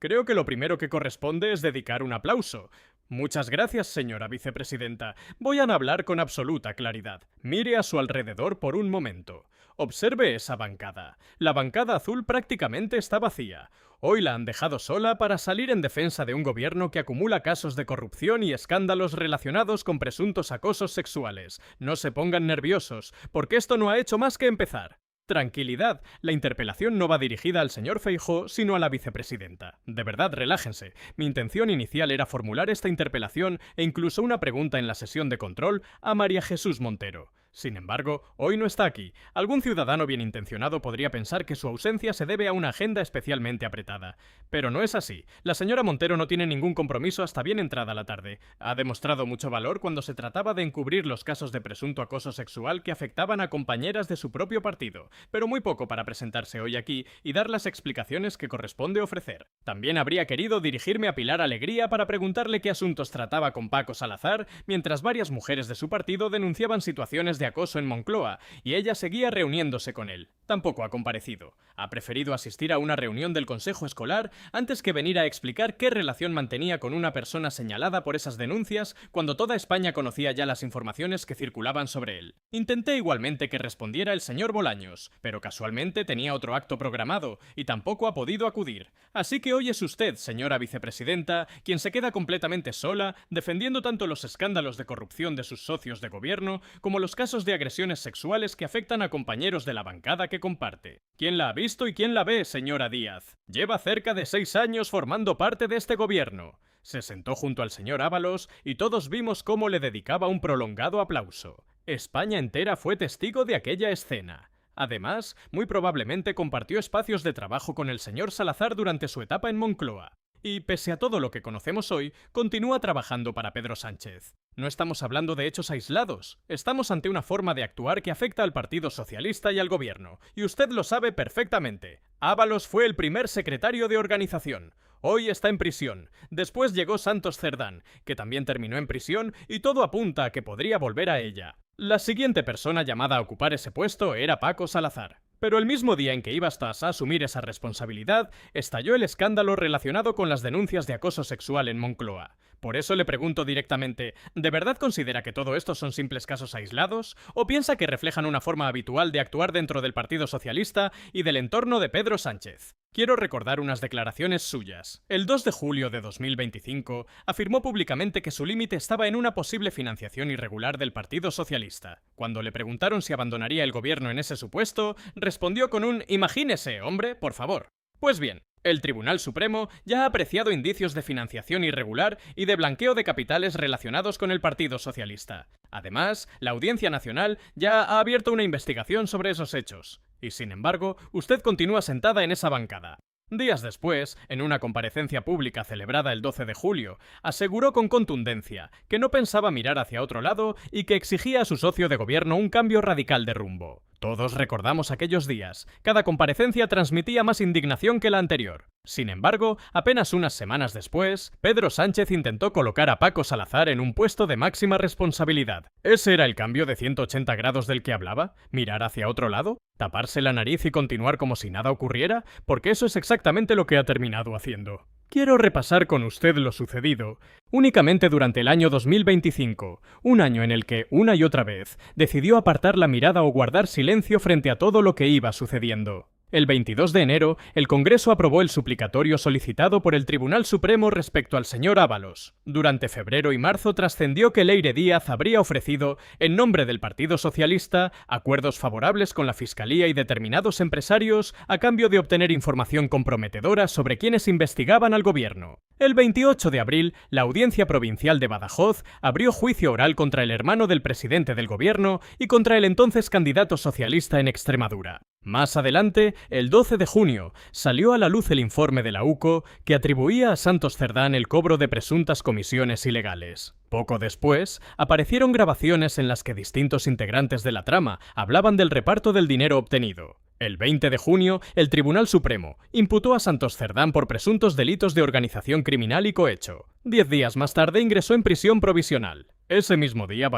Creo que lo primero que corresponde es dedicar un aplauso. Muchas gracias, señora vicepresidenta. Voy a hablar con absoluta claridad. Mire a su alrededor por un momento. Observe esa bancada. La bancada azul prácticamente está vacía. Hoy la han dejado sola para salir en defensa de un gobierno que acumula casos de corrupción y escándalos relacionados con presuntos acosos sexuales. No se pongan nerviosos, porque esto no ha hecho más que empezar. Tranquilidad, la interpelación no va dirigida al señor Feijóo, sino a la vicepresidenta. De verdad, relájense. Mi intención inicial era formular esta interpelación e incluso una pregunta en la sesión de control a María Jesús Montero. Sin embargo, hoy no está aquí. Algún ciudadano bien intencionado podría pensar que su ausencia se debe a una agenda especialmente apretada. Pero no es así. La señora Montero no tiene ningún compromiso hasta bien entrada la tarde. Ha demostrado mucho valor cuando se trataba de encubrir los casos de presunto acoso sexual que afectaban a compañeras de su propio partido, pero muy poco para presentarse hoy aquí y dar las explicaciones que corresponde ofrecer. También habría querido dirigirme a Pilar Alegría para preguntarle qué asuntos trataba con Paco Salazar, mientras varias mujeres de su partido denunciaban situaciones de acoso en Moncloa, y ella seguía reuniéndose con él. Tampoco ha comparecido. Ha preferido asistir a una reunión del consejo escolar antes que venir a explicar qué relación mantenía con una persona señalada por esas denuncias cuando toda España conocía ya las informaciones que circulaban sobre él. Intenté igualmente que respondiera el señor Bolaños, pero casualmente tenía otro acto programado y tampoco ha podido acudir. Así que hoy es usted, señora vicepresidenta, quien se queda completamente sola, defendiendo tanto los escándalos de corrupción de sus socios de gobierno como los casos de agresiones sexuales que afectan a compañeros de la bancada que comparte. ¿Quién la ha visto y quién la ve, señora Díaz? Lleva cerca de 6 años formando parte de este gobierno. Se sentó junto al señor Ábalos y todos vimos cómo le dedicaba un prolongado aplauso. España entera fue testigo de aquella escena. Además, muy probablemente compartió espacios de trabajo con el señor Salazar durante su etapa en Moncloa. Y, pese a todo lo que conocemos hoy, continúa trabajando para Pedro Sánchez. No estamos hablando de hechos aislados, estamos ante una forma de actuar que afecta al Partido Socialista y al gobierno, y usted lo sabe perfectamente. Ábalos fue el primer secretario de organización. Hoy está en prisión. Después llegó Santos Cerdán, que también terminó en prisión, y todo apunta a que podría volver a ella. La siguiente persona llamada a ocupar ese puesto era Paco Salazar. Pero el mismo día en que iba a asumir esa responsabilidad, estalló el escándalo relacionado con las denuncias de acoso sexual en Moncloa. Por eso le pregunto directamente, ¿de verdad considera que todo esto son simples casos aislados? ¿O piensa que reflejan una forma habitual de actuar dentro del Partido Socialista y del entorno de Pedro Sánchez? Quiero recordar unas declaraciones suyas. El 2 de julio de 2025 afirmó públicamente que su límite estaba en una posible financiación irregular del Partido Socialista. Cuando le preguntaron si abandonaría el gobierno en ese supuesto, respondió con un «imagínese, hombre, por favor». Pues bien, el Tribunal Supremo ya ha apreciado indicios de financiación irregular y de blanqueo de capitales relacionados con el Partido Socialista. Además, la Audiencia Nacional ya ha abierto una investigación sobre esos hechos. Y sin embargo, usted continúa sentada en esa bancada. Días después, en una comparecencia pública celebrada el 12 de julio, aseguró con contundencia que no pensaba mirar hacia otro lado y que exigía a su socio de gobierno un cambio radical de rumbo. Todos recordamos aquellos días. Cada comparecencia transmitía más indignación que la anterior. Sin embargo, apenas unas semanas después, Pedro Sánchez intentó colocar a Paco Salazar en un puesto de máxima responsabilidad. ¿Ese era el cambio de 180 grados del que hablaba? ¿Mirar hacia otro lado? ¿Taparse la nariz y continuar como si nada ocurriera? Porque eso es exactamente lo que ha terminado haciendo. Quiero repasar con usted lo sucedido únicamente durante el año 2025, un año en el que, una y otra vez, decidió apartar la mirada o guardar silencio frente a todo lo que iba sucediendo. El 22 de enero, el Congreso aprobó el suplicatorio solicitado por el Tribunal Supremo respecto al señor Ábalos. Durante febrero y marzo trascendió que Leire Díaz habría ofrecido, en nombre del Partido Socialista, acuerdos favorables con la Fiscalía y determinados empresarios a cambio de obtener información comprometedora sobre quienes investigaban al gobierno. El 28 de abril, la Audiencia Provincial de Badajoz abrió juicio oral contra el hermano del presidente del gobierno y contra el entonces candidato socialista en Extremadura. Más adelante, el 12 de junio, salió a la luz el informe de la UCO que atribuía a Santos Cerdán el cobro de presuntas comisiones ilegales. Poco después, aparecieron grabaciones en las que distintos integrantes de la trama hablaban del reparto del dinero obtenido. El 20 de junio, el Tribunal Supremo imputó a Santos Cerdán por presuntos delitos de organización criminal y cohecho. 10 días más tarde ingresó en prisión provisional. Ese mismo día,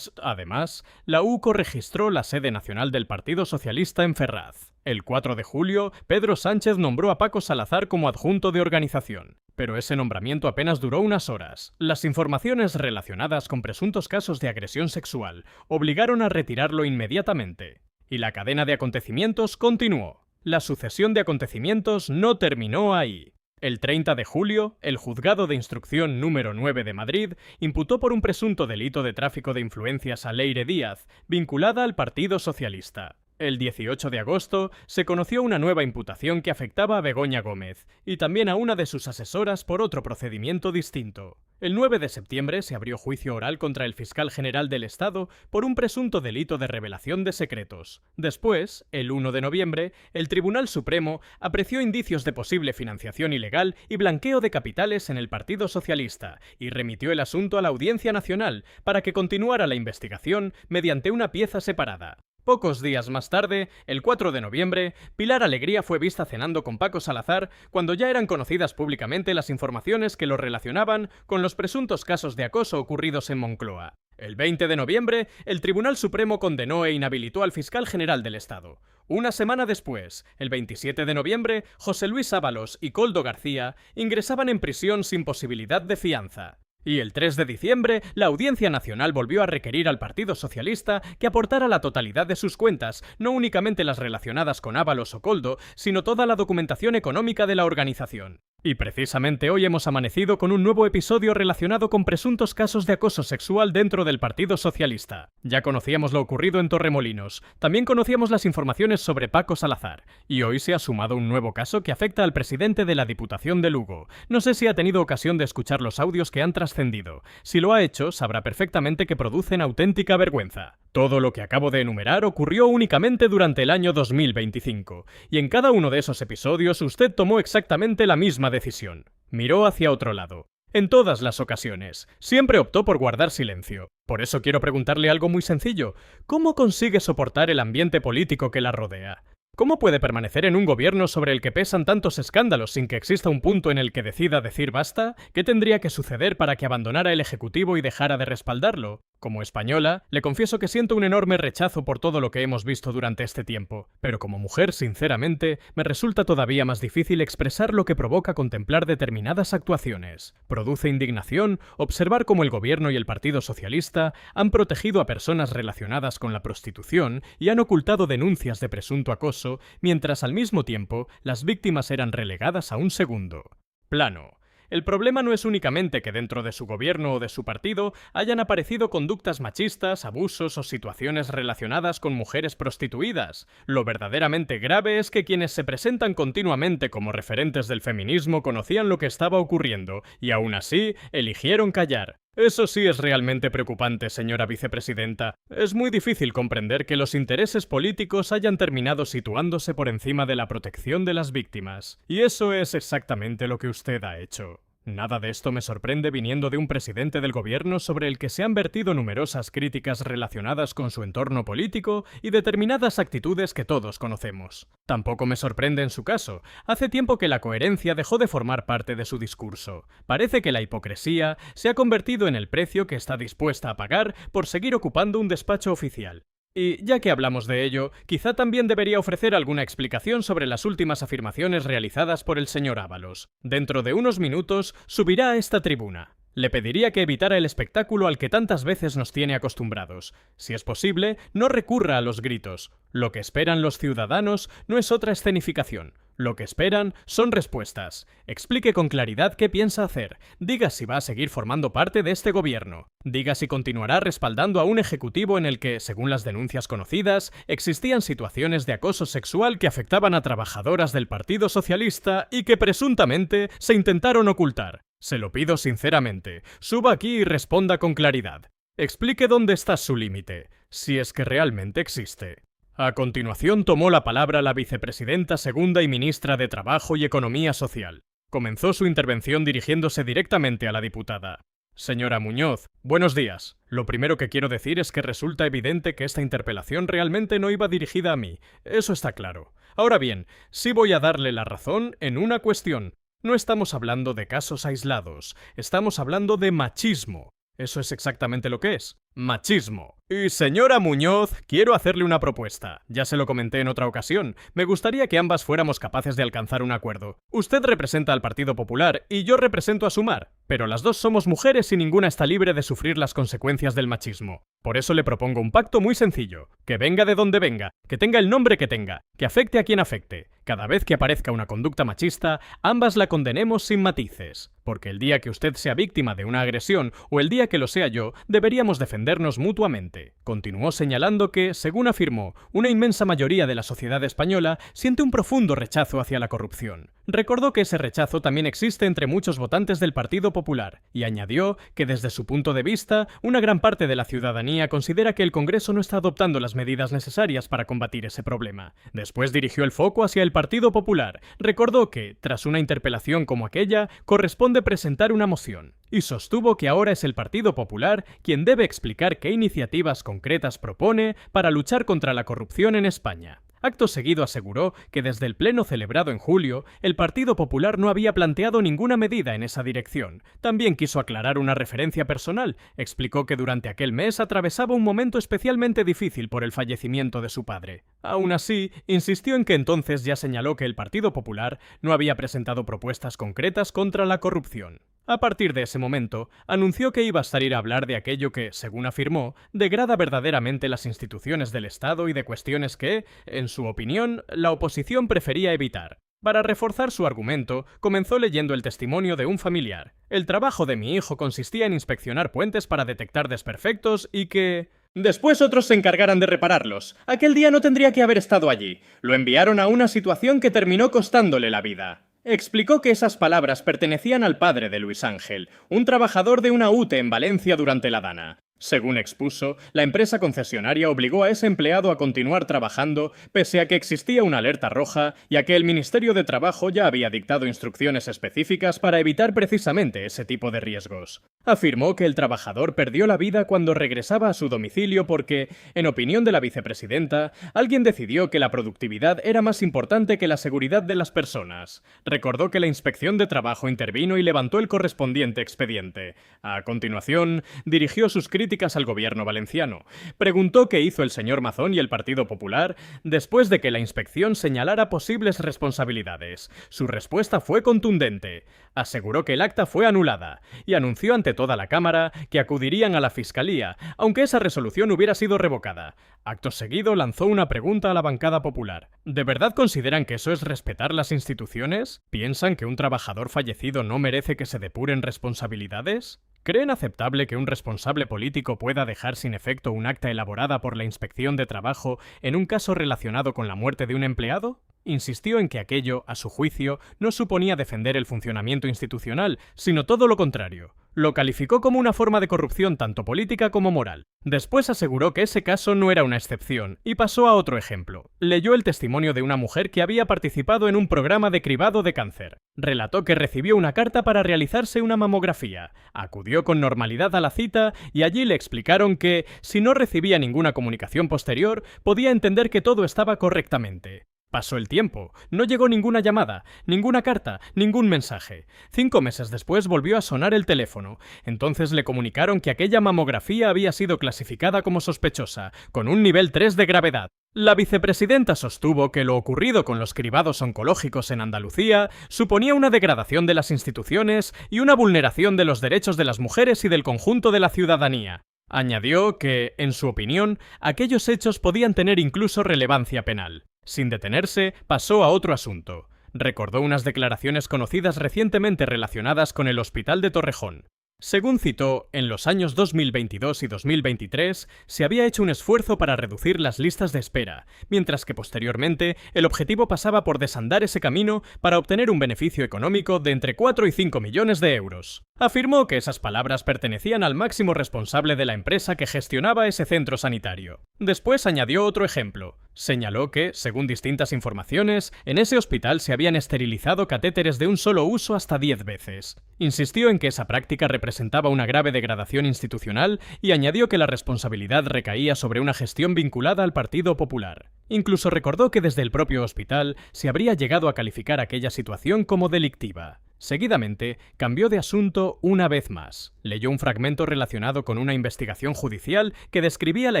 además, la UCO registró la sede nacional del Partido Socialista en Ferraz. El 4 de julio, Pedro Sánchez nombró a Paco Salazar como adjunto de organización. Pero ese nombramiento apenas duró unas horas. Las informaciones relacionadas con presuntos casos de agresión sexual obligaron a retirarlo inmediatamente. Y la cadena de acontecimientos continuó. La sucesión de acontecimientos no terminó ahí. El 30 de julio, el Juzgado de Instrucción número 9 de Madrid imputó por un presunto delito de tráfico de influencias a Leire Díaz, vinculada al Partido Socialista. El 18 de agosto se conoció una nueva imputación que afectaba a Begoña Gómez y también a una de sus asesoras por otro procedimiento distinto. El 9 de septiembre se abrió juicio oral contra el fiscal general del Estado por un presunto delito de revelación de secretos. Después, el 1 de noviembre, el Tribunal Supremo apreció indicios de posible financiación ilegal y blanqueo de capitales en el Partido Socialista y remitió el asunto a la Audiencia Nacional para que continuara la investigación mediante una pieza separada. Pocos días más tarde, el 4 de noviembre, Pilar Alegría fue vista cenando con Paco Salazar cuando ya eran conocidas públicamente las informaciones que lo relacionaban con los presuntos casos de acoso ocurridos en Moncloa. El 20 de noviembre, el Tribunal Supremo condenó e inhabilitó al fiscal general del Estado. Una semana después, el 27 de noviembre, José Luis Ábalos y Koldo García ingresaban en prisión sin posibilidad de fianza. Y el 3 de diciembre, la Audiencia Nacional volvió a requerir al Partido Socialista que aportara la totalidad de sus cuentas, no únicamente las relacionadas con Ábalos o Koldo, sino toda la documentación económica de la organización. Y precisamente hoy hemos amanecido con un nuevo episodio relacionado con presuntos casos de acoso sexual dentro del Partido Socialista. Ya conocíamos lo ocurrido en Torremolinos, también conocíamos las informaciones sobre Paco Salazar, y hoy se ha sumado un nuevo caso que afecta al presidente de la Diputación de Lugo. No sé si ha tenido ocasión de escuchar los audios que han trascendido. Si lo ha hecho, sabrá perfectamente que producen auténtica vergüenza. Todo lo que acabo de enumerar ocurrió únicamente durante el año 2025, y en cada uno de esos episodios usted tomó exactamente la misma decisión. Miró hacia otro lado. En todas las ocasiones, siempre optó por guardar silencio. Por eso quiero preguntarle algo muy sencillo. ¿Cómo consigue soportar el ambiente político que la rodea? ¿Cómo puede permanecer en un gobierno sobre el que pesan tantos escándalos sin que exista un punto en el que decida decir basta? ¿Qué tendría que suceder para que abandonara el Ejecutivo y dejara de respaldarlo? Como española, le confieso que siento un enorme rechazo por todo lo que hemos visto durante este tiempo, pero como mujer, sinceramente, me resulta todavía más difícil expresar lo que provoca contemplar determinadas actuaciones. Produce indignación observar cómo el gobierno y el Partido Socialista han protegido a personas relacionadas con la prostitución y han ocultado denuncias de presunto acoso, mientras al mismo tiempo las víctimas eran relegadas a un segundo plano. El problema no es únicamente que dentro de su gobierno o de su partido hayan aparecido conductas machistas, abusos o situaciones relacionadas con mujeres prostituidas. Lo verdaderamente grave es que quienes se presentan continuamente como referentes del feminismo conocían lo que estaba ocurriendo y aún así eligieron callar. Eso sí es realmente preocupante, señora vicepresidenta. Es muy difícil comprender que los intereses políticos hayan terminado situándose por encima de la protección de las víctimas. Y eso es exactamente lo que usted ha hecho. Nada de esto me sorprende viniendo de un presidente del gobierno sobre el que se han vertido numerosas críticas relacionadas con su entorno político y determinadas actitudes que todos conocemos. Tampoco me sorprende en su caso. Hace tiempo que la coherencia dejó de formar parte de su discurso. Parece que la hipocresía se ha convertido en el precio que está dispuesta a pagar por seguir ocupando un despacho oficial. Y, ya que hablamos de ello, quizá también debería ofrecer alguna explicación sobre las últimas afirmaciones realizadas por el señor Ábalos. Dentro de unos minutos subirá a esta tribuna. Le pediría que evitara el espectáculo al que tantas veces nos tiene acostumbrados. Si es posible, no recurra a los gritos. Lo que esperan los ciudadanos no es otra escenificación. Lo que esperan son respuestas. Explique con claridad qué piensa hacer. Diga si va a seguir formando parte de este gobierno. Diga si continuará respaldando a un ejecutivo en el que, según las denuncias conocidas, existían situaciones de acoso sexual que afectaban a trabajadoras del Partido Socialista y que presuntamente se intentaron ocultar. Se lo pido sinceramente. Suba aquí y responda con claridad. Explique dónde está su límite, si es que realmente existe. A continuación tomó la palabra la vicepresidenta segunda y ministra de Trabajo y Economía Social. Comenzó su intervención dirigiéndose directamente a la diputada. Señora Muñoz, buenos días. Lo primero que quiero decir es que resulta evidente que esta interpelación realmente no iba dirigida a mí. Eso está claro. Ahora bien, sí voy a darle la razón en una cuestión. No estamos hablando de casos aislados, estamos hablando de machismo. Eso es exactamente lo que es. Machismo. Y señora Muñoz, quiero hacerle una propuesta. Ya se lo comenté en otra ocasión. Me gustaría que ambas fuéramos capaces de alcanzar un acuerdo. Usted representa al Partido Popular y yo represento a Sumar, pero las dos somos mujeres y ninguna está libre de sufrir las consecuencias del machismo. Por eso le propongo un pacto muy sencillo. Que venga de donde venga, que tenga el nombre que tenga, que afecte a quien afecte. Cada vez que aparezca una conducta machista, ambas la condenemos sin matices. Porque el día que usted sea víctima de una agresión o el día que lo sea yo, deberíamos defendernos mutuamente. Continuó señalando que, según afirmó, una inmensa mayoría de la sociedad española siente un profundo rechazo hacia la corrupción. Recordó que ese rechazo también existe entre muchos votantes del Partido Popular y añadió que desde su punto de vista, una gran parte de la ciudadanía considera que el Congreso no está adoptando las medidas necesarias para combatir ese problema. Después dirigió el foco hacia el Partido Popular. Recordó que, tras una interpelación como aquella, corresponde presentar una moción, y sostuvo que ahora es el Partido Popular quien debe explicar qué iniciativas concretas propone para luchar contra la corrupción en España. Acto seguido aseguró que desde el pleno celebrado en julio, el Partido Popular no había planteado ninguna medida en esa dirección. También quiso aclarar una referencia personal. Explicó que durante aquel mes atravesaba un momento especialmente difícil por el fallecimiento de su padre. Aún así, insistió en que entonces ya señaló que el Partido Popular no había presentado propuestas concretas contra la corrupción. A partir de ese momento, anunció que iba a salir a hablar de aquello que, según afirmó, degrada verdaderamente las instituciones del Estado y de cuestiones que, en su opinión, la oposición prefería evitar. Para reforzar su argumento, comenzó leyendo el testimonio de un familiar. El trabajo de mi hijo consistía en inspeccionar puentes para detectar desperfectos y que... Después otros se encargaran de repararlos. Aquel día no tendría que haber estado allí. Lo enviaron a una situación que terminó costándole la vida. Explicó que esas palabras pertenecían al padre de Luis Ángel, un trabajador de una UTE en Valencia durante la Dana. Según expuso, la empresa concesionaria obligó a ese empleado a continuar trabajando pese a que existía una alerta roja y a que el Ministerio de Trabajo ya había dictado instrucciones específicas para evitar precisamente ese tipo de riesgos. Afirmó que el trabajador perdió la vida cuando regresaba a su domicilio porque, en opinión de la vicepresidenta, alguien decidió que la productividad era más importante que la seguridad de las personas. Recordó que la Inspección de Trabajo intervino y levantó el correspondiente expediente. A continuación, dirigió sus críticas al gobierno valenciano. Preguntó qué hizo el señor Mazón y el Partido Popular después de que la inspección señalara posibles responsabilidades. Su respuesta fue contundente. Aseguró que el acta fue anulada y anunció ante toda la Cámara que acudirían a la Fiscalía, aunque esa resolución hubiera sido revocada. Acto seguido lanzó una pregunta a la bancada popular. ¿De verdad consideran que eso es respetar las instituciones? ¿Piensan que un trabajador fallecido no merece que se depuren responsabilidades? ¿Creen aceptable que un responsable político pueda dejar sin efecto un acta elaborada por la Inspección de Trabajo en un caso relacionado con la muerte de un empleado? Insistió en que aquello, a su juicio, no suponía defender el funcionamiento institucional, sino todo lo contrario. Lo calificó como una forma de corrupción tanto política como moral. Después aseguró que ese caso no era una excepción, y pasó a otro ejemplo. Leyó el testimonio de una mujer que había participado en un programa de cribado de cáncer. Relató que recibió una carta para realizarse una mamografía. Acudió con normalidad a la cita y allí le explicaron que, si no recibía ninguna comunicación posterior, podía entender que todo estaba correctamente. Pasó el tiempo, no llegó ninguna llamada, ninguna carta, ningún mensaje. 5 meses después volvió a sonar el teléfono. Entonces le comunicaron que aquella mamografía había sido clasificada como sospechosa, con un nivel 3 de gravedad. La vicepresidenta sostuvo que lo ocurrido con los cribados oncológicos en Andalucía suponía una degradación de las instituciones y una vulneración de los derechos de las mujeres y del conjunto de la ciudadanía. Añadió que, en su opinión, aquellos hechos podían tener incluso relevancia penal. Sin detenerse, pasó a otro asunto. Recordó unas declaraciones conocidas recientemente relacionadas con el Hospital de Torrejón. Según citó, en los años 2022 y 2023 se había hecho un esfuerzo para reducir las listas de espera, mientras que posteriormente el objetivo pasaba por desandar ese camino para obtener un beneficio económico de entre 4 y 5 millones de euros. Afirmó que esas palabras pertenecían al máximo responsable de la empresa que gestionaba ese centro sanitario. Después añadió otro ejemplo. Señaló que, según distintas informaciones, en ese hospital se habían esterilizado catéteres de un solo uso hasta 10 veces. Insistió en que esa práctica representaba una grave degradación institucional y añadió que la responsabilidad recaía sobre una gestión vinculada al Partido Popular. Incluso recordó que desde el propio hospital se habría llegado a calificar aquella situación como delictiva. Seguidamente, cambió de asunto una vez más. Leyó un fragmento relacionado con una investigación judicial que describía la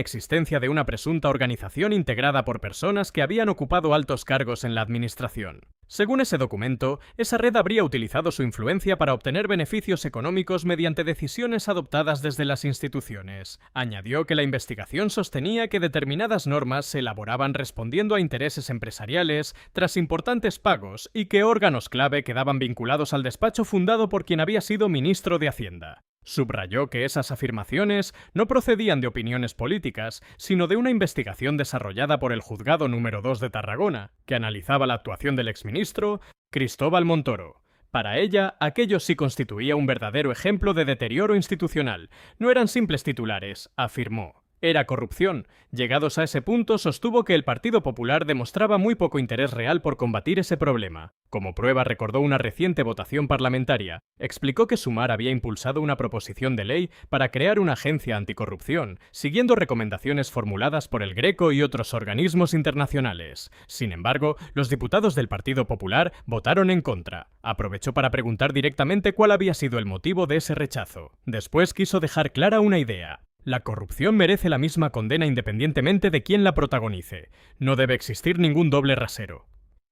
existencia de una presunta organización integrada por personas que habían ocupado altos cargos en la administración. Según ese documento, esa red habría utilizado su influencia para obtener beneficios económicos mediante decisiones adoptadas desde las instituciones. Añadió que la investigación sostenía que determinadas normas se elaboraban respondiendo a intereses empresariales tras importantes pagos y que órganos clave quedaban vinculados al despacho fundado por quien había sido ministro de Hacienda. Subrayó que esas afirmaciones no procedían de opiniones políticas, sino de una investigación desarrollada por el Juzgado número 2 de Tarragona, que analizaba la actuación del exministro Cristóbal Montoro. Para ella, aquello sí constituía un verdadero ejemplo de deterioro institucional. No eran simples titulares, afirmó. Era corrupción. Llegados a ese punto, sostuvo que el Partido Popular demostraba muy poco interés real por combatir ese problema. Como prueba recordó una reciente votación parlamentaria. Explicó que Sumar había impulsado una proposición de ley para crear una agencia anticorrupción, siguiendo recomendaciones formuladas por el Greco y otros organismos internacionales. Sin embargo, los diputados del Partido Popular votaron en contra. Aprovechó para preguntar directamente cuál había sido el motivo de ese rechazo. Después quiso dejar clara una idea. La corrupción merece la misma condena independientemente de quién la protagonice. No debe existir ningún doble rasero.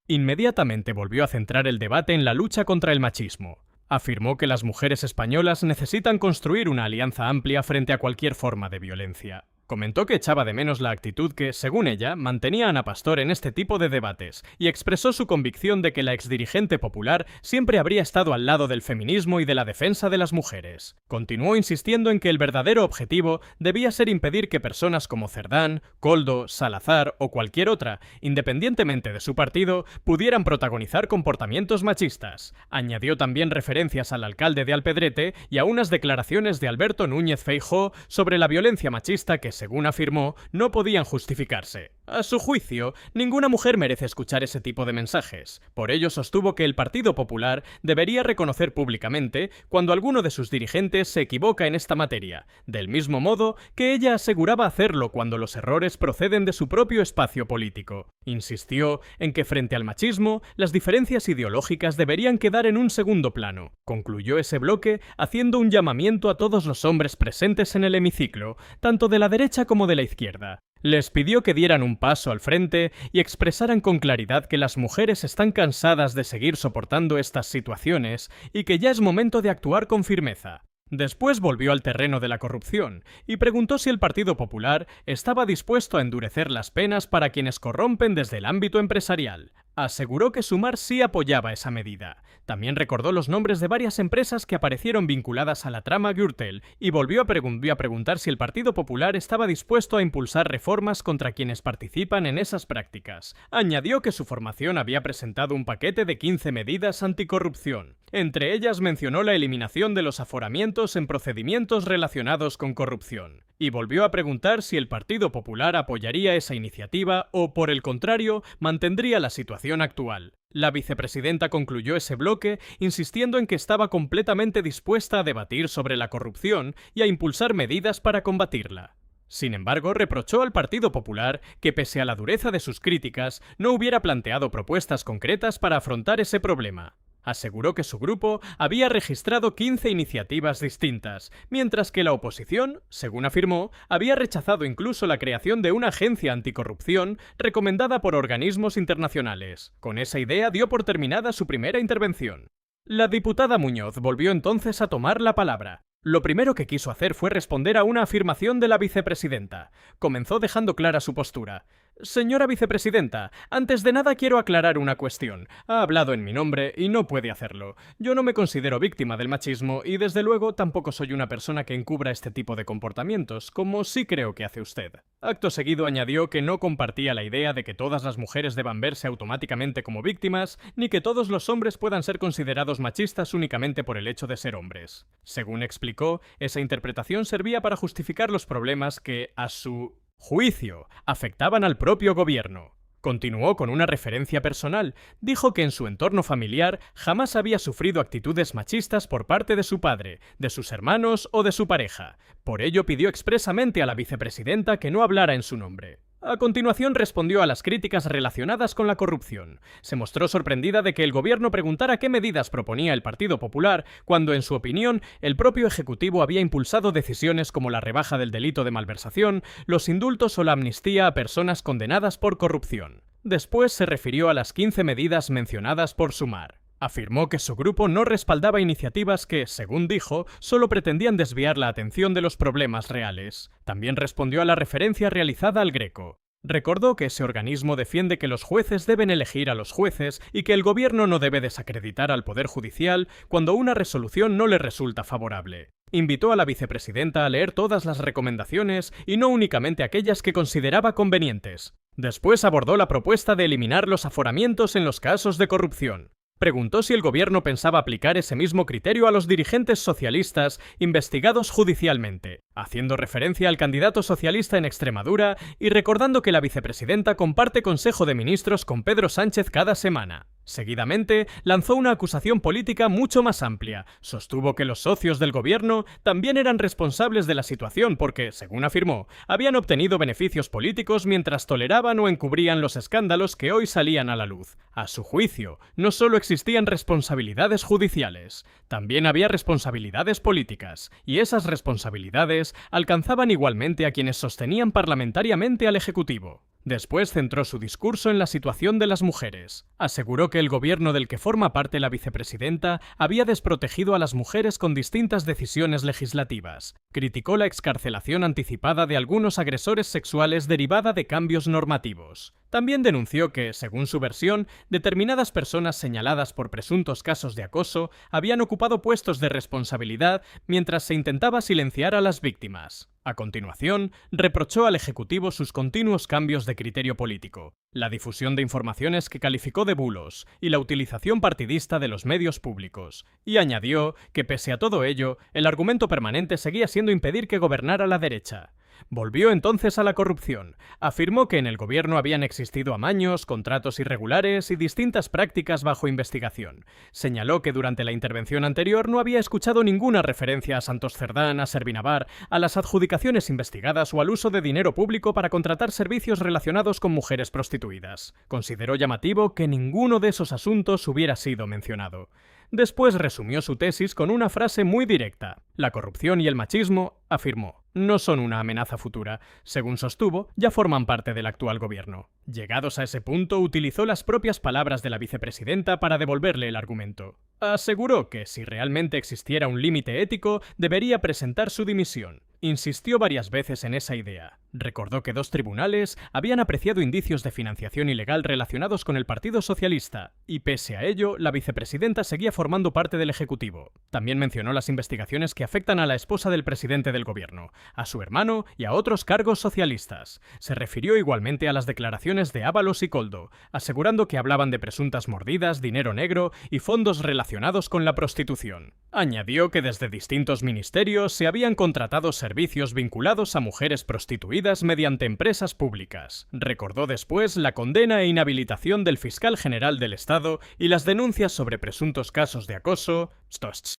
Inmediatamente volvió a centrar el debate en la lucha contra el machismo. Afirmó que las mujeres españolas necesitan construir una alianza amplia frente a cualquier forma de violencia. Comentó que echaba de menos la actitud que, según ella, mantenía Ana Pastor en este tipo de debates y expresó su convicción de que la exdirigente popular siempre habría estado al lado del feminismo y de la defensa de las mujeres. Continuó insistiendo en que el verdadero objetivo debía ser impedir que personas como Cerdán, Koldo, Salazar o cualquier otra, independientemente de su partido, pudieran protagonizar comportamientos machistas. Añadió también referencias al alcalde de Alpedrete y a unas declaraciones de Alberto Núñez Feijóo sobre la violencia machista que, según afirmó, no podían justificarse. A su juicio, ninguna mujer merece escuchar ese tipo de mensajes. Por ello sostuvo que el Partido Popular debería reconocer públicamente cuando alguno de sus dirigentes se equivoca en esta materia, del mismo modo que ella aseguraba hacerlo cuando los errores proceden de su propio espacio político. Insistió en que frente al machismo, las diferencias ideológicas deberían quedar en un segundo plano. Concluyó ese bloque haciendo un llamamiento a todos los hombres presentes en el hemiciclo, tanto de la derecha como de la izquierda. Les pidió que dieran un paso al frente y expresaran con claridad que las mujeres están cansadas de seguir soportando estas situaciones y que ya es momento de actuar con firmeza. Después volvió al terreno de la corrupción y preguntó si el Partido Popular estaba dispuesto a endurecer las penas para quienes corrompen desde el ámbito empresarial. Aseguró que Sumar sí apoyaba esa medida. También recordó los nombres de varias empresas que aparecieron vinculadas a la trama Gürtel y volvió a preguntar si el Partido Popular estaba dispuesto a impulsar reformas contra quienes participan en esas prácticas. Añadió que su formación había presentado un paquete de 15 medidas anticorrupción. Entre ellas mencionó la eliminación de los aforamientos en procedimientos relacionados con corrupción. Y volvió a preguntar si el Partido Popular apoyaría esa iniciativa o, por el contrario, mantendría la situación actual. La vicepresidenta concluyó ese bloque insistiendo en que estaba completamente dispuesta a debatir sobre la corrupción y a impulsar medidas para combatirla. Sin embargo, reprochó al Partido Popular que, pese a la dureza de sus críticas, no hubiera planteado propuestas concretas para afrontar ese problema. Aseguró que su grupo había registrado 15 iniciativas distintas, mientras que la oposición, según afirmó, había rechazado incluso la creación de una agencia anticorrupción recomendada por organismos internacionales. Con esa idea dio por terminada su primera intervención. La diputada Muñoz volvió entonces a tomar la palabra. Lo primero que quiso hacer fue responder a una afirmación de la vicepresidenta. Comenzó dejando clara su postura. Señora vicepresidenta, antes de nada quiero aclarar una cuestión. Ha hablado en mi nombre y no puede hacerlo. Yo no me considero víctima del machismo y desde luego tampoco soy una persona que encubra este tipo de comportamientos, como sí creo que hace usted. Acto seguido añadió que no compartía la idea de que todas las mujeres deban verse automáticamente como víctimas, ni que todos los hombres puedan ser considerados machistas únicamente por el hecho de ser hombres. Según explicó, esa interpretación servía para justificar los problemas que, a su juicio, afectaban al propio gobierno. Continuó con una referencia personal. Dijo que en su entorno familiar jamás había sufrido actitudes machistas por parte de su padre, de sus hermanos o de su pareja. Por ello pidió expresamente a la vicepresidenta que no hablara en su nombre. A continuación respondió a las críticas relacionadas con la corrupción. Se mostró sorprendida de que el gobierno preguntara qué medidas proponía el Partido Popular, cuando, en su opinión, el propio Ejecutivo había impulsado decisiones como la rebaja del delito de malversación, los indultos o la amnistía a personas condenadas por corrupción. Después se refirió a las 15 medidas mencionadas por Sumar. Afirmó que su grupo no respaldaba iniciativas que, según dijo, solo pretendían desviar la atención de los problemas reales. También respondió a la referencia realizada al Greco. Recordó que ese organismo defiende que los jueces deben elegir a los jueces y que el gobierno no debe desacreditar al Poder Judicial cuando una resolución no le resulta favorable. Invitó a la vicepresidenta a leer todas las recomendaciones y no únicamente aquellas que consideraba convenientes. Después abordó la propuesta de eliminar los aforamientos en los casos de corrupción. Preguntó si el gobierno pensaba aplicar ese mismo criterio a los dirigentes socialistas investigados judicialmente, haciendo referencia al candidato socialista en Extremadura y recordando que la vicepresidenta comparte Consejo de Ministros con Pedro Sánchez cada semana. Seguidamente, lanzó una acusación política mucho más amplia. Sostuvo que los socios del gobierno también eran responsables de la situación porque, según afirmó, habían obtenido beneficios políticos mientras toleraban o encubrían los escándalos que hoy salían a la luz. A su juicio, no solo existían responsabilidades judiciales, también había responsabilidades políticas, y esas responsabilidades alcanzaban igualmente a quienes sostenían parlamentariamente al Ejecutivo. Después centró su discurso en la situación de las mujeres. Aseguró que el gobierno del que forma parte la vicepresidenta había desprotegido a las mujeres con distintas decisiones legislativas. Criticó la excarcelación anticipada de algunos agresores sexuales derivada de cambios normativos. También denunció que, según su versión, determinadas personas señaladas por presuntos casos de acoso habían ocupado puestos de responsabilidad mientras se intentaba silenciar a las víctimas. A continuación, reprochó al Ejecutivo sus continuos cambios de criterio político, la difusión de informaciones que calificó de bulos y la utilización partidista de los medios públicos, y añadió que, pese a todo ello, el argumento permanente seguía siendo impedir que gobernara la derecha. Volvió entonces a la corrupción. Afirmó que en el gobierno habían existido amaños, contratos irregulares y distintas prácticas bajo investigación. Señaló que durante la intervención anterior no había escuchado ninguna referencia a Santos Cerdán, a Servinavar, a las adjudicaciones investigadas o al uso de dinero público para contratar servicios relacionados con mujeres prostituidas. Consideró llamativo que ninguno de esos asuntos hubiera sido mencionado. Después resumió su tesis con una frase muy directa. La corrupción y el machismo, afirmó, no son una amenaza futura. Según sostuvo, ya forman parte del actual gobierno. Llegados a ese punto, utilizó las propias palabras de la vicepresidenta para devolverle el argumento. Aseguró que, si realmente existiera un límite ético, debería presentar su dimisión. Insistió varias veces en esa idea. Recordó que 2 tribunales habían apreciado indicios de financiación ilegal relacionados con el Partido Socialista, y pese a ello, la vicepresidenta seguía formando parte del Ejecutivo. También mencionó las investigaciones que afectan a la esposa del presidente del gobierno, a su hermano y a otros cargos socialistas. Se refirió igualmente a las declaraciones de Ábalos y Koldo, asegurando que hablaban de presuntas mordidas, dinero negro y fondos relacionados con la prostitución. Añadió que desde distintos ministerios se habían contratado servicios vinculados a mujeres prostituidas mediante empresas públicas. Recordó después la condena e inhabilitación del fiscal general del Estado y las denuncias sobre presuntos casos de acoso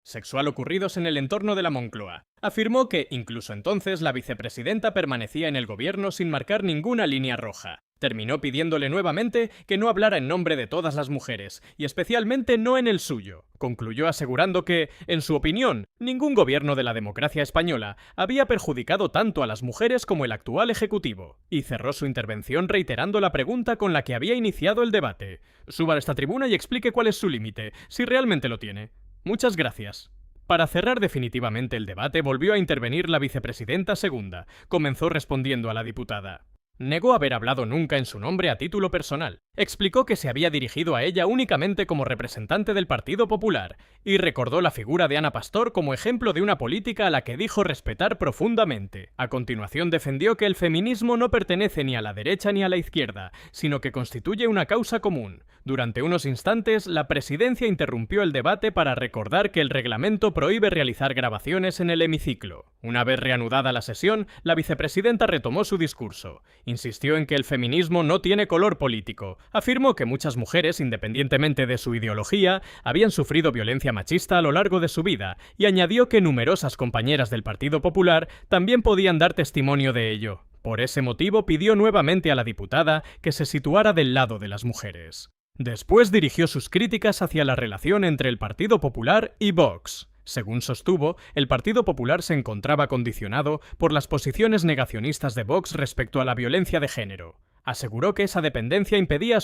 sexual ocurridos en el entorno de la Moncloa. Afirmó que, incluso entonces, la vicepresidenta permanecía en el gobierno sin marcar ninguna línea roja. Terminó pidiéndole nuevamente que no hablara en nombre de todas las mujeres, y especialmente no en el suyo. Concluyó asegurando que, en su opinión, ningún gobierno de la democracia española había perjudicado tanto a las mujeres como el actual Ejecutivo, y cerró su intervención reiterando la pregunta con la que había iniciado el debate. Suba a esta tribuna y explique cuál es su límite, si realmente lo tiene. Muchas gracias. Para cerrar definitivamente el debate, volvió a intervenir la vicepresidenta segunda. Comenzó respondiendo a la diputada. Negó haber hablado nunca en su nombre a título personal. Explicó que se había dirigido a ella únicamente como representante del Partido Popular y recordó la figura de Ana Pastor como ejemplo de una política a la que dijo respetar profundamente. A continuación defendió que el feminismo no pertenece ni a la derecha ni a la izquierda, sino que constituye una causa común. Durante unos instantes, la presidencia interrumpió el debate para recordar que el reglamento prohíbe realizar grabaciones en el hemiciclo. Una vez reanudada la sesión, la vicepresidenta retomó su discurso. Insistió en que el feminismo no tiene color político. Afirmó que muchas mujeres, independientemente de su ideología, habían sufrido violencia machista a lo largo de su vida, y añadió que numerosas compañeras del Partido Popular también podían dar testimonio de ello. Por ese motivo pidió nuevamente a la diputada que se situara del lado de las mujeres. Después dirigió sus críticas hacia la relación entre el Partido Popular y Vox. Según sostuvo, el Partido Popular se encontraba condicionado por las posiciones negacionistas de Vox respecto a la violencia de género. Aseguró que esa dependencia impedía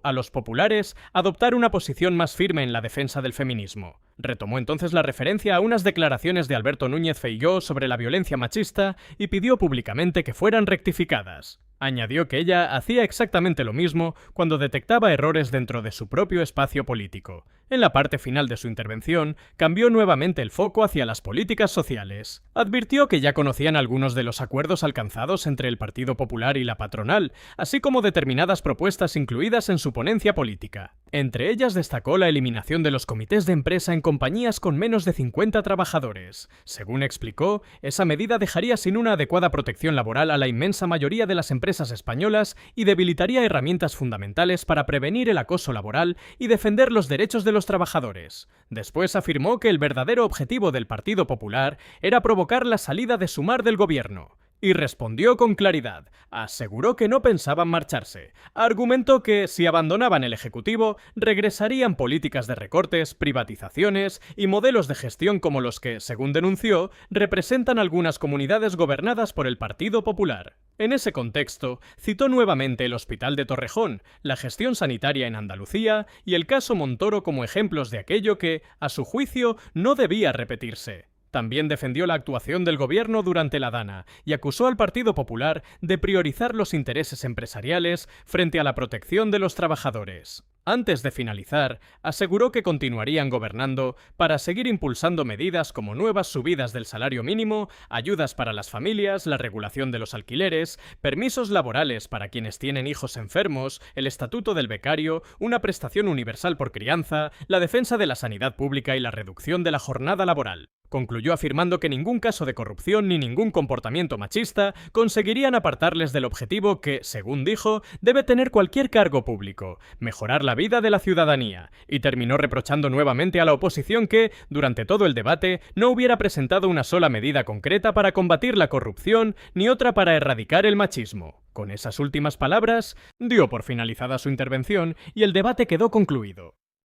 a los populares adoptar una posición más firme en la defensa del feminismo. Retomó entonces la referencia a unas declaraciones de Alberto Núñez Feijóo sobre la violencia machista y pidió públicamente que fueran rectificadas. Añadió que ella hacía exactamente lo mismo cuando detectaba errores dentro de su propio espacio político. En la parte final de su intervención, cambió nuevamente el foco hacia las políticas sociales. Advirtió que ya conocían algunos de los acuerdos alcanzados entre el Partido Popular y la patronal, así como determinadas propuestas incluidas en su ponencia política. Entre ellas destacó la eliminación de los comités de empresa en compañías con menos de 50 trabajadores. Según explicó, esa medida dejaría sin una adecuada protección laboral a la inmensa mayoría de las empresas españolas y debilitaría herramientas fundamentales para prevenir el acoso laboral y defender los derechos de los trabajadores. Después afirmó que el verdadero objetivo del Partido Popular era provocar la salida de Sumar del gobierno. Y respondió con claridad. Aseguró que no pensaban marcharse. Argumentó que, si abandonaban el Ejecutivo, regresarían políticas de recortes, privatizaciones y modelos de gestión como los que, según denunció, representan algunas comunidades gobernadas por el Partido Popular. En ese contexto, citó nuevamente el Hospital de Torrejón, la gestión sanitaria en Andalucía y el caso Montoro como ejemplos de aquello que, a su juicio, no debía repetirse. También defendió la actuación del gobierno durante la Dana y acusó al Partido Popular de priorizar los intereses empresariales frente a la protección de los trabajadores. Antes de finalizar, aseguró que continuarían gobernando para seguir impulsando medidas como nuevas subidas del salario mínimo, ayudas para las familias, la regulación de los alquileres, permisos laborales para quienes tienen hijos enfermos, el estatuto del becario, una prestación universal por crianza, la defensa de la sanidad pública y la reducción de la jornada laboral. Concluyó afirmando que ningún caso de corrupción ni ningún comportamiento machista conseguirían apartarles del objetivo que, según dijo, debe tener cualquier cargo público: mejorar la vida de la ciudadanía, y terminó reprochando nuevamente a la oposición que, durante todo el debate, no hubiera presentado una sola medida concreta para combatir la corrupción ni otra para erradicar el machismo. Con esas últimas palabras, dio por finalizada su intervención y el debate quedó concluido.